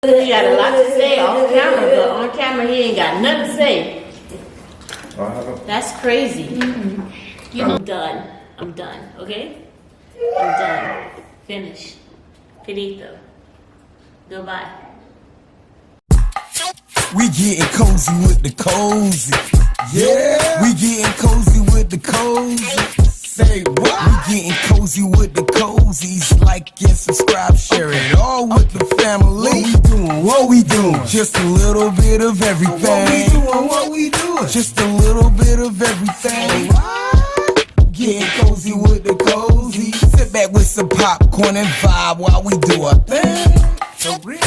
He got a lot to say off camera, but on camera he ain't got nothing to say. That's crazy. You know, I'm done. Okay? I'm done. Finish. Finito. Goodbye. We getting cozy with the cozy. Yeah. We getting cozy with the cozy. Say what? We getting cozy with the cozies. Like and subscribe, share it all with the family. What we doing? Just a little bit of everything. What we doing? Just a little bit of everything. Getting cozy with the cozy. Sit back with some popcorn and vibe while we do our thing. So real.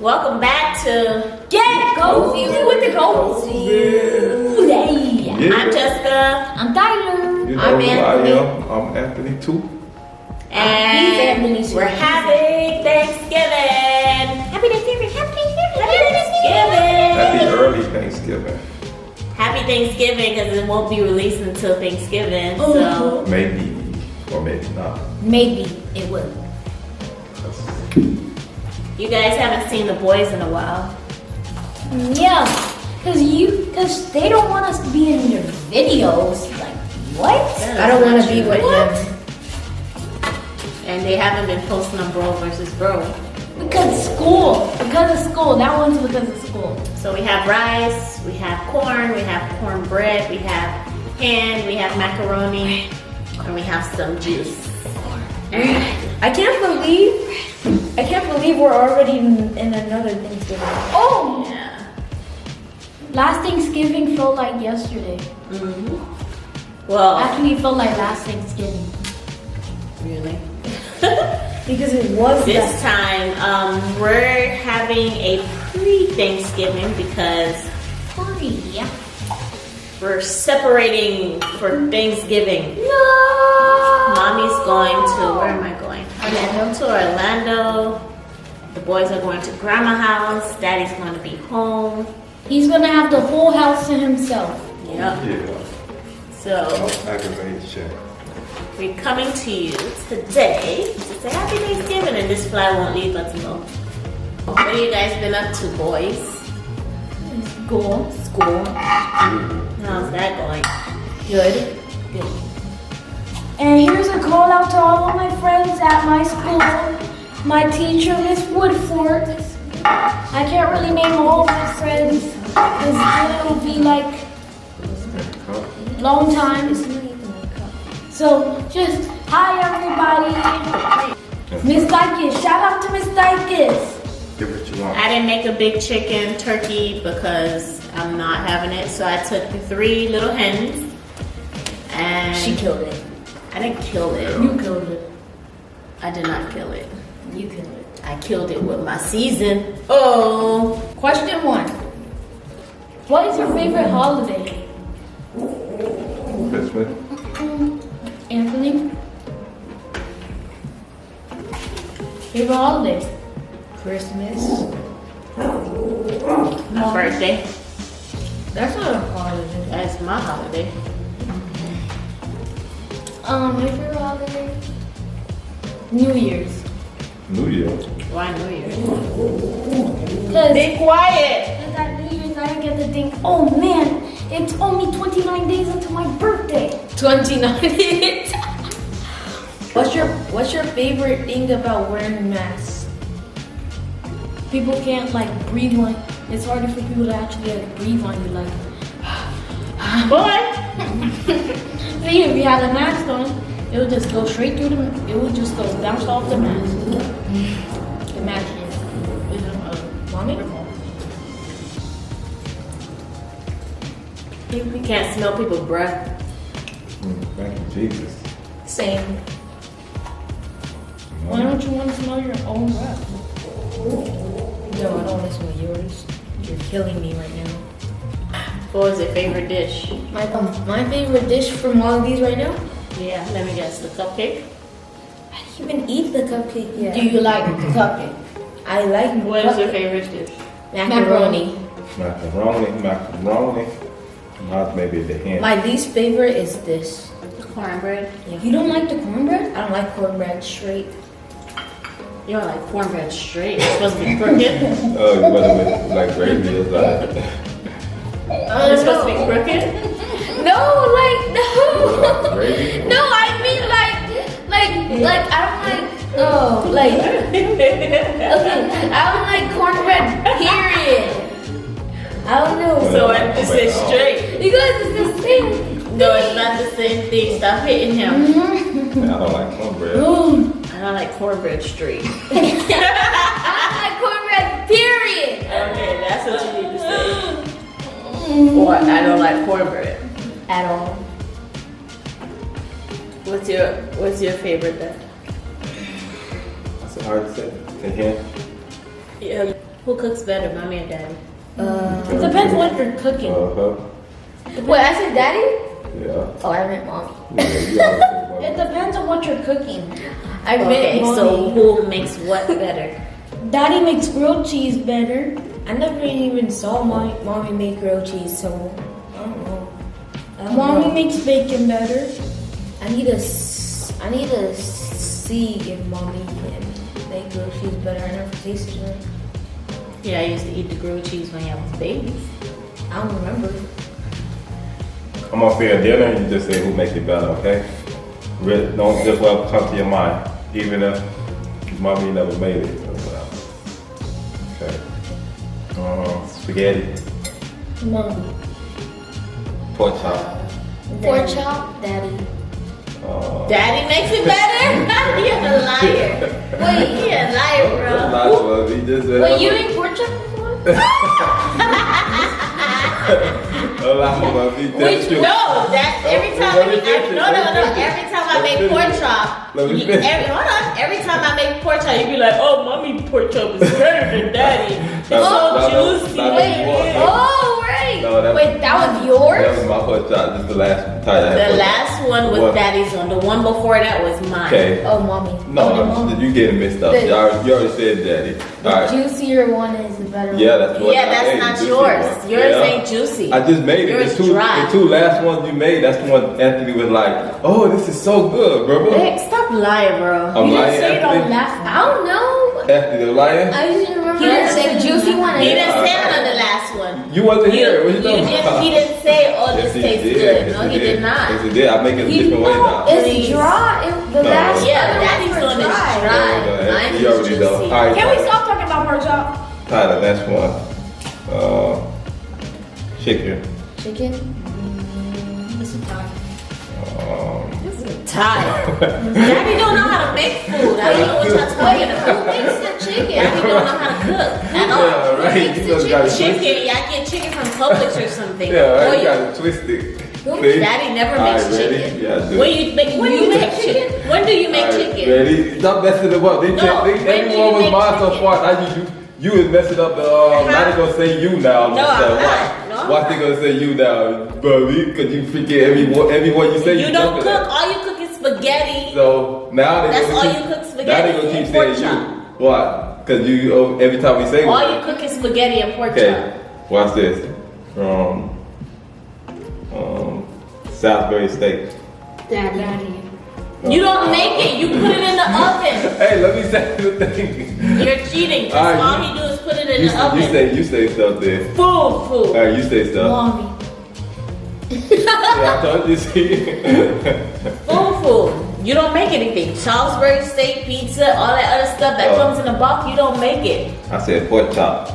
Welcome back to Get Cozy with the Cozy. Yeah. I'm Jessica. I'm Tyler. You know I'm who Anthony. I am. I'm Anthony too. And we're having Thanksgiving. Happy Thanksgiving. Happy Thanksgiving. Happy early Thanksgiving. Happy Thanksgiving because it won't be released until Thanksgiving. So Maybe or maybe not. Maybe it will. you guys haven't seen the boys in a while. Yeah, cause they don't want us to be in their videos. Like what? Yeah, I don't want to be true. with them And they haven't been posting on Bro versus Bro. because of school. Because of school. That one's because of school. So we have rice, we have corn, we have cornbread, we have ham, we have macaroni, and we have some juice. I can't believe we're already in another Thanksgiving. Oh, Yeah. last Thanksgiving felt like yesterday. Well, Actually, it felt like last Thanksgiving. really. Because it was This time, we're having a pre-Thanksgiving because Yeah. we're separating for Thanksgiving. No. Mommy's going to, where am I going? Orlando. To Orlando. The boys are going to grandma's house. Daddy's going to be home. He's gonna have the whole house to himself. Yep. Yeah. So Aggravation. we're coming to you today to say Happy Thanksgiving, and this fly won't leave us alone. What have you guys been up to, boys? School. How's that going? Good. And here's a call out to all of my friends at my school. My teacher, Miss Woodford. I can't really name all of my friends because it'll be like long time. So just hi everybody. Miss Dykes, shout out to Miss Dykes. Get what you want. I didn't make a big chicken turkey because I'm not having it, so I took the 3 little hens and She killed it. I didn't kill it. You killed it. I did not kill it. You killed it. I killed it with my season. Oh. Question 1. What is your favorite holiday? Christmas. Anthony? Favorite holiday? Christmas. My birthday. That's not a holiday. That's my holiday. My favorite holiday? New Year's. New Year. Why New Year's? Cause Be quiet. at New Year's I get to think, oh man, it's only 29 days until my birthday. 29. What's your favorite thing about wearing masks? People can't like breathe on. It's harder for people to actually like breathe on you. Like, Boy. see, if you had a mask on, it would just go straight through the. It would just go bounce off the mask. Imagine it. Mommy? You can't smell people's breath. Thank you, Jesus. Same. Why don't you want to smell your own breath? No, I don't want to smell yours. You're killing me right now. What was your favorite dish? My favorite dish from all of these right now? Yeah, let me guess. The cupcake? I didn't even eat the cupcake yet. Do you like the cupcake? I like What is your cupcake. favorite dish? Macaroni. Macaroni. Not maybe the hint. My least favorite is this. Cornbread. You don't like the cornbread? I don't like cornbread straight. You don't like cornbread straight. It's supposed to be crooked. Oh, you want it with like gravy or something? It's supposed to be crooked. No, like no. Gravy? No, I mean like I don't like okay. I don't like cornbread. Period. I don't know. So I just say straight. Because it's the same. No, it's not the same thing. Stop hitting him. I don't like cornbread. I don't like cornbread straight. I don't like cornbread. Period. Okay, that's what you need to say. Or I don't like cornbread At all. What's your favorite then? That's hard to say. The hint? Yeah. Who cooks better, mommy or daddy? It depends what you're cooking. Uh-huh. Wait, I said daddy? Yeah. Oh, I meant mommy. Yeah, you always say one. It depends on what you're cooking. I Okay, meant so mommy. who makes what better? Daddy makes grilled cheese better. I never even saw my mommy make grilled cheese, so I don't know. Mommy makes bacon better. I need to see if mommy can make grilled cheese better. I never tasted it. Yeah, I used to eat the grilled cheese when I was babies. I don't remember. I'm gonna say a dinner and you just say who makes it better, okay? Really, don't just let it come to your mind, even if mommy never made it. Okay. Spaghetti, Mommy. pork chop. Pork chop, daddy. Daddy makes it better? You're a liar. Wait, you're a liar, That's bro. not what he just said. Wait, you ate pork chop before? Which no, that every time Let me finish. no. Every time I make pork chop, Let me you- finish. every time I make pork chop, you be like, oh, mommy pork chop is better than daddy. It's No, so juicy. no, Wait, oh, right. No, that- Wait, that was That yours? was my pork chop, just the last time I had The pork chop. last one was What? daddy's one. The one before that was mine. Okay. Oh, mommy. No, you getting mixed up. The- You already said daddy. The Alright. juicier one is the better Yeah, one. that's what Yeah, I that's made, not juicy yours. one. Yours Yeah. ain't juicy. I just made it. Yours The dry. two last ones you made, that's the one Anthony was like, oh, this is so good, bro. Hey, stop lying, bro. I'm You lying, didn't say it on Anthony. last. I don't know. Anthony, the lion? I just remember. He didn't say juicy one. He didn't say it on the last one. You wasn't here. What you talking didn't, about? he didn't say, oh, this Yes, he tastes did. good. Yes, No, he did not. Yes, he did. I make it a different way now. It's Please. dry. The No. last Yeah, one daddy's was one is dry. dry. No, Mine you is already know. juicy. All right, Can we Tyler. stop talking about pork chop? Tyler, that's one. Chicken. Chicken. This is time. Tired. Daddy don't know how to make food. I don't know what y'all talking about. Who makes the chicken? Daddy don't know how to cook at all. Yeah, right. You just got it Chicken, twisted. y'all get chicken from Publix or something. Yeah, right. Or You you- got it twisted. See? Daddy never All makes right, ready? chicken. Yeah, I do. When do you make chicken? When do you make All right, chicken? ready? Stop messing it up. They No, check, when do everyone you was make mine so chicken? far. Now you is messing up the. Now they gonna say you now. No, I'm not. No, I'm Why they gonna say you now, buddy? Cause you forget everyone you say You don't jumping at. cook. All you cook is spaghetti. So now they That's gonna all keep, you cook, Now spaghetti they gonna keep and pork saying you. chop. Why? Cause you every time we say All one. you cook is spaghetti and pork Okay, chop. watch this. Salisbury steak. Daddy. You don't make it. You put it in the oven. Hey, let me say the thing. You're cheating. All right, That's all you- he do is put it in You, the oven. you say stuff there. Food. Alright, you say stuff. Mommy. Yeah, I told you. See. Food. You don't make anything. Salisbury steak, pizza, all that other stuff that Oh. comes in a box, you don't make it. I said pork chop.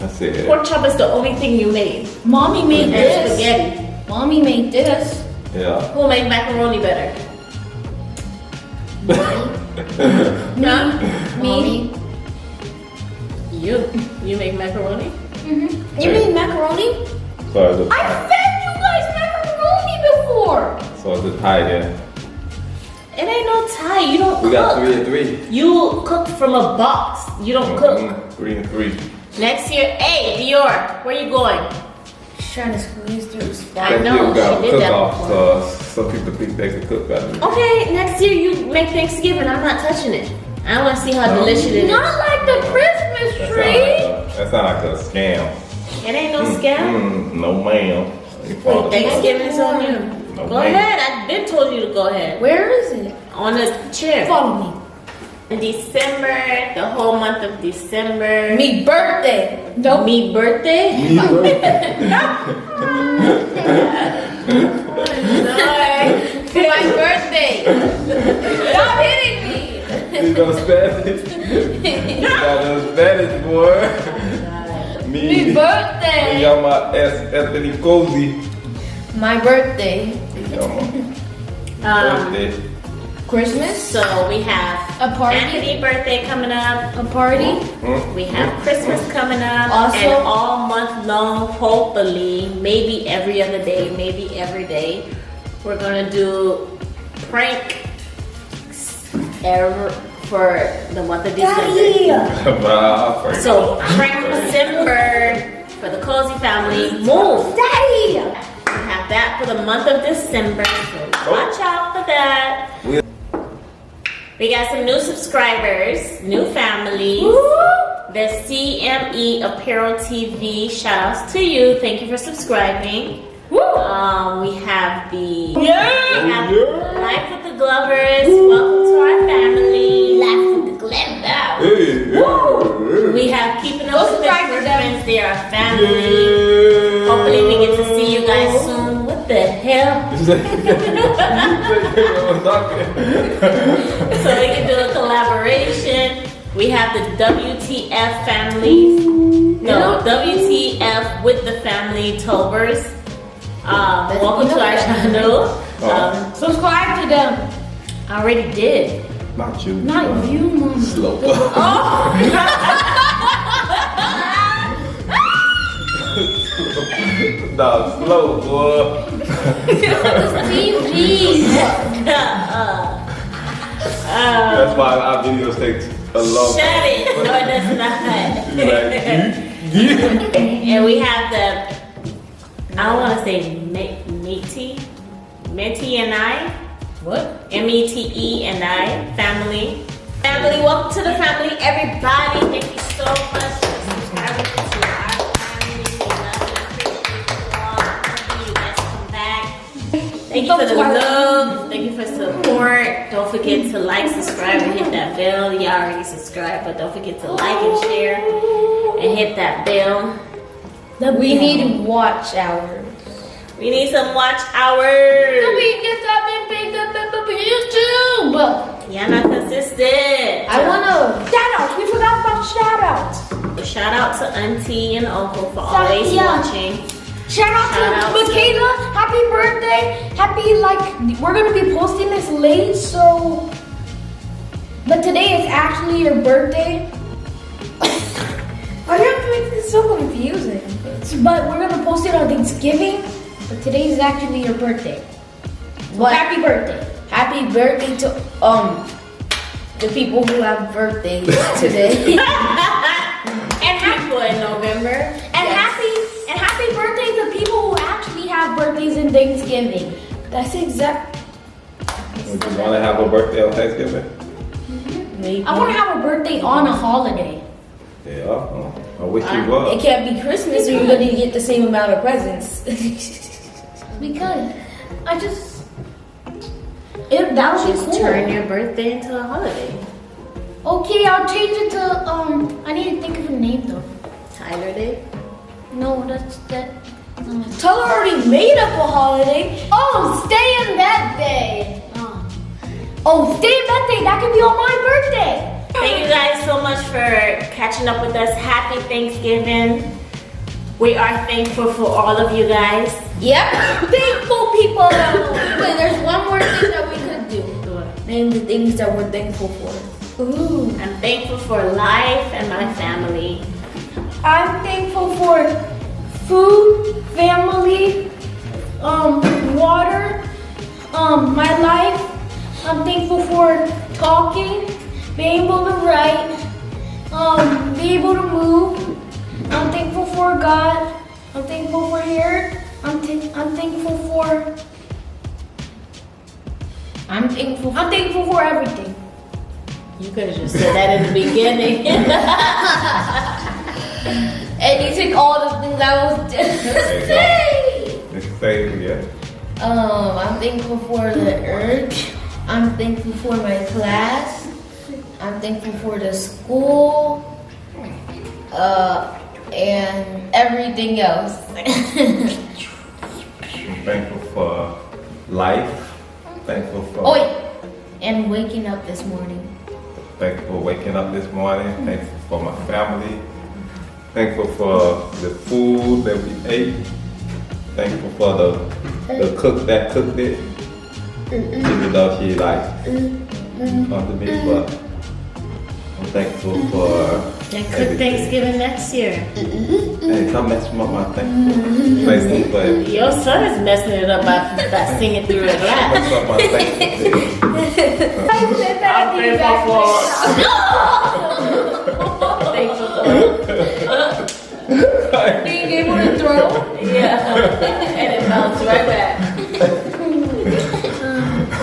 I said. Pork chop is the only thing you made. Mommy made And this. spaghetti. Mommy made this. Yeah. Who make macaroni better? Huh? Me. You make macaroni? You made macaroni? So it's a I tie. fed you guys macaroni before. So it's a tie there. It ain't no tie. You don't We cook. got 3 and 3. You cook from a box. You don't cook. 3 and 3. Next year, hey, Dior, where you going? Just trying to squeeze through the spot. I know, we got she a did that cook-off. before. So some people think they can cook better. Okay, next year you make Thanksgiving. I'm not touching it. I want to see how No. delicious it is. Not like the Christmas tree. That sound like a scam. It ain't no scam. No ma'am. Thanksgiving's on you. No, Go wait. ahead. I've been told you to go ahead. Where is it? On the chair. Follow me. In December, the whole month of December. Me birthday. Nope. Me birthday? Lord. My birthday. Stop hitting me. You know Spanish? You got Spanish, boy. Me birthday. Me llama Anthony Cozy. My birthday. Me llama birthday. Christmas. So we have A party. Anthony's birthday coming up. A party. We have Christmas coming up. Also- and all month long, hopefully, maybe every other day, maybe every day, we're gonna do prank for the month of December. Bravo. So prank December for the Cozy family. Move. Daddy. We have that for the month of December. So watch out for that. We got some new subscribers, new families. The CME Apparel TV, shout outs to you. Thank you for subscribing. We have the Life with the Glovers. Welcome to our family. Life with the Glovers. We have Keeping Up with the Friends. They are family. Hopefully we get to see you guys soon. What the hell? So we can do a collaboration. We have the WTF families. No, WTF with the family Tobers. Welcome to our channel. Subscribe to them. I already did. Not you. Not you, mom. Slow. Nah, slow, boy. TV. That's why our videos take a long Shut time. it. No, it does not. Like, And we have the, I don't want to say Meti and I. What? METE and I family. Family, welcome to the family, everybody. Thank you so much for subscribing to our family. We love and appreciate you all. Hopefully you guys come back. Thank you for the love. Thank you for support. Don't forget to like, subscribe, and hit that bell. Y'all already subscribed, but don't forget to like and share and hit that bell. We need watch hours. We need some watch hours. We get that big YouTube. Y'all not consistent. I wanna shout outs. We forgot about shout outs. Shout out to Auntie and Uncle for always Yeah. watching. Shout out Shout out to Michaela. Happy birthday. We're gonna be posting this late, so. But today is actually your birthday. I have to make this so confusing. But we're gonna post it on Thanksgiving. But today is actually your birthday. So happy birthday. Happy birthday to the people who have birthdays today. And people in November. And happy birthday to people who actually have birthdays in Thanksgiving. That's exact. would you want to have a birthday on Thanksgiving? Maybe. I want to have a birthday on a holiday. Yeah, I wish you It was. can't be Christmas or you're gonna get the same amount of presents. Because I just. That would be Just cool. turn your birthday into a holiday. Okay, I'll change it to I need to think of a name though. Tyler Day. No, that's that. Tyler already made up a holiday. Oh, stay in that day. Oh, stay in that day. That could be on my birthday. Thank you guys so much for catching up with us. Happy Thanksgiving. We are thankful for all of you guys. Yep. Thankful people. Wait, there's one more thing that we could do. Name the things that we're thankful for. Ooh. I'm thankful for life and my family. I'm thankful for food, family, water, my life. I'm thankful for talking, being able to write, be able to move. I'm thankful for God. I'm thankful for hair. I'm thankful for. I'm thankful for everything. You could have just said that in the beginning. And you took all the things I was just saying. Say yeah. I'm thankful for the urge. I'm thankful for my class. I'm thankful for the school. And everything else. I'm thankful for life. Thankful for. Oh wait, and waking up this morning. Thankful for waking up this morning. Thankful for my family. Thankful for the food that we ate. Thankful for the cook that cooked it. Even though she like to me, but I'm thankful for. And cook Thanksgiving next year. Hey, come mess up my thankful. Thankful for it. Your son is messing it up by singing through the glass. Mess up my thankful. Being able to throw? Yeah. And it bounced right back.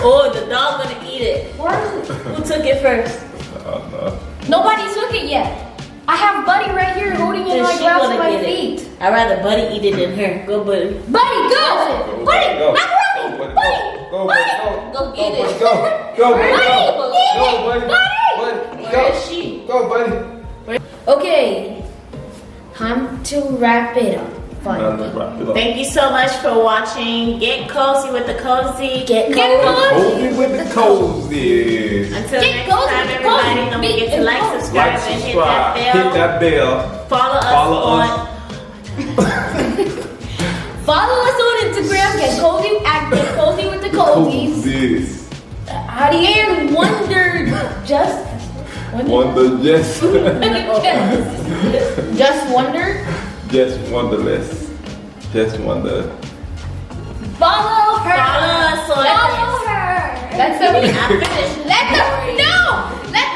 Oh, the dog gonna eat it. Who took it first? Oh no. Nobody took it yet. I have Buddy right here holding it Then like she grabs gonna my get feet. it. I'd rather Buddy eat it than her. Go Buddy. Buddy, go! Buddy, Go. I'm running! Go, Buddy! Go, buddy, go. Go get it. Go, buddy, Buddy, go. get Go, it! buddy. Buddy! Buddy, Where go. is she? Go, buddy. Okay, time to wrap it up. Finally. Thank you so much for watching. Get cozy with the cozy. Get Get cozy. Cozy with the cozy. Until Get next cozy time, with the everybody, cozy. don't forget to like, subscribe, Like, and subscribe, hit that bell. Follow us on. Follow us on Instagram, Get Cozy with the Cozies. Cozies. And Wonder Just. Wonder, just. Just wonder. Just wonderless. Just wonder. Follow her. Follow us on Follow her. That's the I finished. Let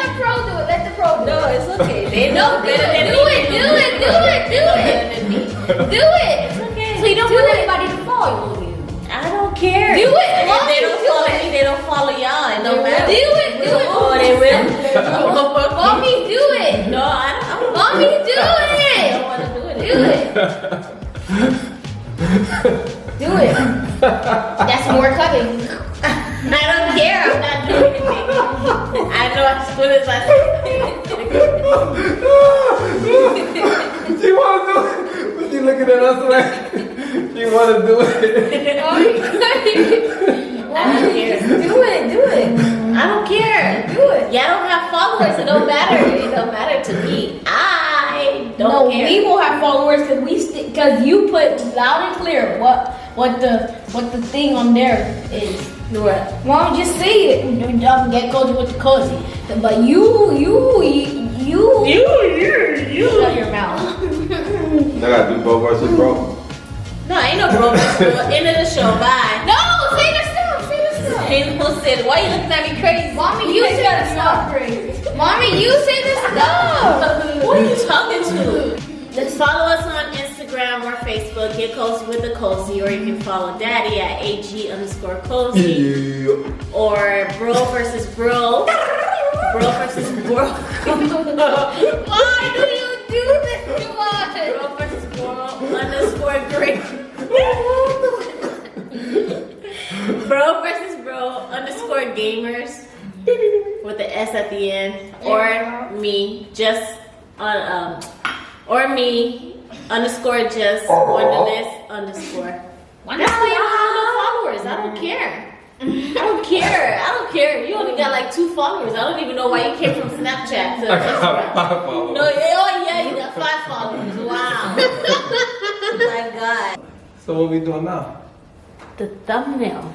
the pro do it. Let the pro do it. No, it's okay. They know Do better than it. me. They know better than me. Do it. Okay. So you don't want anybody to follow you. I don't care. Do it. If they Mommy, don't do follow it. me, they don't follow y'all. It don't matter. Do it. Do it. Oh, they will. Mommy, do it. No, I don't. Mommy, do I it. don't want to do it. Do it. Do it. That's more cutting. I don't care. I'm not doing anything. I know as soon as I She wanna do it. But she looking at us like she wanna do it. I don't care. Do it. Do it. I don't care. Do it. Y'all don't have followers. It don't matter. It don't matter to me. I don't No, care. we will have followers because you put loud and clear what the thing on there is. What? Mom, just say it. Get cozy with the cozy. But you shut your mouth. I gotta do bro versus bro. No, ain't no bro. End of the show. Bye. No, say the stuff. Say the stuff. Ain't no said. Why you looking at me crazy? Mommy, you say the stuff. Mommy, you say the stuff. Who are you talking to? Let's follow us on Instagram or Facebook. Get cozy with the cozy, or you can follow Daddy at ag_cozy, Yeah. or bro versus bro. Bro versus bro. Why do you do this to us? Bro versus bro _great. Bro versus bro _gamers with the S at the end, or me just or me _just wonderless _. That's why y'all have no followers. I don't care. I don't care. I don't care. You only got like 2 followers. I don't even know why you came from Snapchat to I got Instagram. 5 followers. No, oh yeah, you got 5 followers. Wow. My God. So what we doing now? The thumbnail.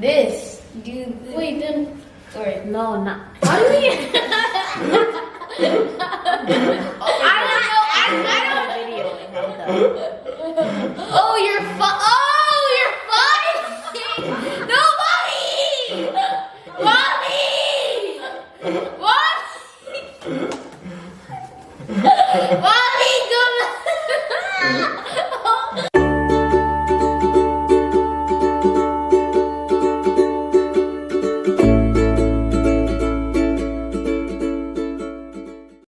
This. Wait, then. Alright. No, not. How do we? I don't. Video. Oh, you're fine. No, mommy. Mommy. Mommy.